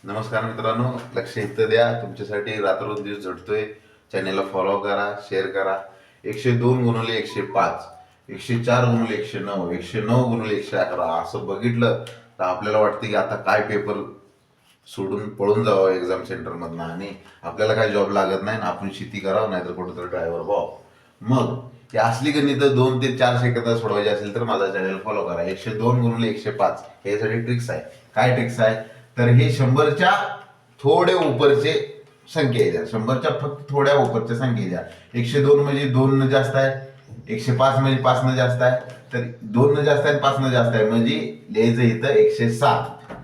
नमस्कार मित्रांनो, लक्ष इथं द्या. तुमच्यासाठी रात्रंदिवस झटतोय. चॅनेलला फॉलो करा, शेअर करा. 102 गुणिले 105, 104 गुणिले 109, 109 गुणिले 111 असं बघितलं तर आपल्याला वाटतं की आता काय पेपर सोडून पळून जावं एक्झाम सेंटरमधनं आणि आपल्याला काय जॉब लागत नाही ना, आपण शेती करावं नाही तर कुठेतरी ड्रायव्हर व्हावं. मग ही असली गणितं 2 ते 4 सेकंदात सोडवायची असेल तर माझा चॅनल फॉलो करा. 102 गुणिले 105 हे यासाठी ट्रिक्स आहे. काय ट्रिक्स आहे तर हे 100च्या थोडे उपरचे संख्या द्या. 100च्या फक्त थोड्या उपरच्या संख्या द्या. 102 म्हणजे 2 न जास्त आहे, 105 म्हणजे 5 न जास्त आहे, तर 2 न जास्त आहे 5 न जास्त आहे म्हणजे लिहायचं इथं 107.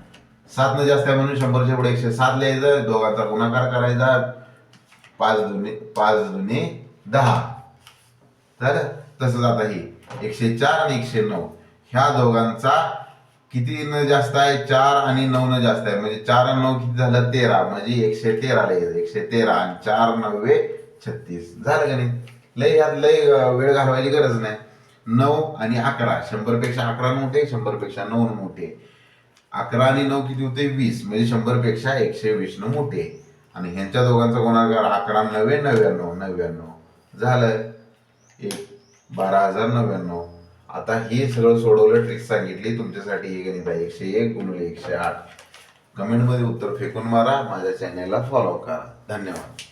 7 न जास्त आहे म्हणून 100च्या पुढे 107 लिहायचं. दोघांचा गुणाकार करायचा. 5 दुने 10. तर तसंच आता ही 104 आणि 109 ह्या दोघांचा किती न जास्त आहे, 4 आणि 9 न जास्त आहे म्हणजे 4 आणि 9 किती झालं 13 म्हणजे 113 लिहायचं. 113 आणि 4 9 36 झालं का नाही. लय वेळ घालवायची गरज नाही. 9 आणि 11, 100 पेक्षा 11 मोठे, 100 पेक्षा 9 मोठे. 11 आणि 9 किती होते 20 म्हणजे 100 पेक्षा 120 न मोठे. आणि ह्यांच्या दोघांचा गुणाकार 11 9 99 99 झालं 12,099. आता हे सगळं सोडवलं, ट्रिक सांगितली तुमच्यासाठी. हे गणित आहे 101 गुणिले 108. कमेंटमध्ये उत्तर फेकून मारा. माझ्या चॅनेलला फॉलो करा. धन्यवाद.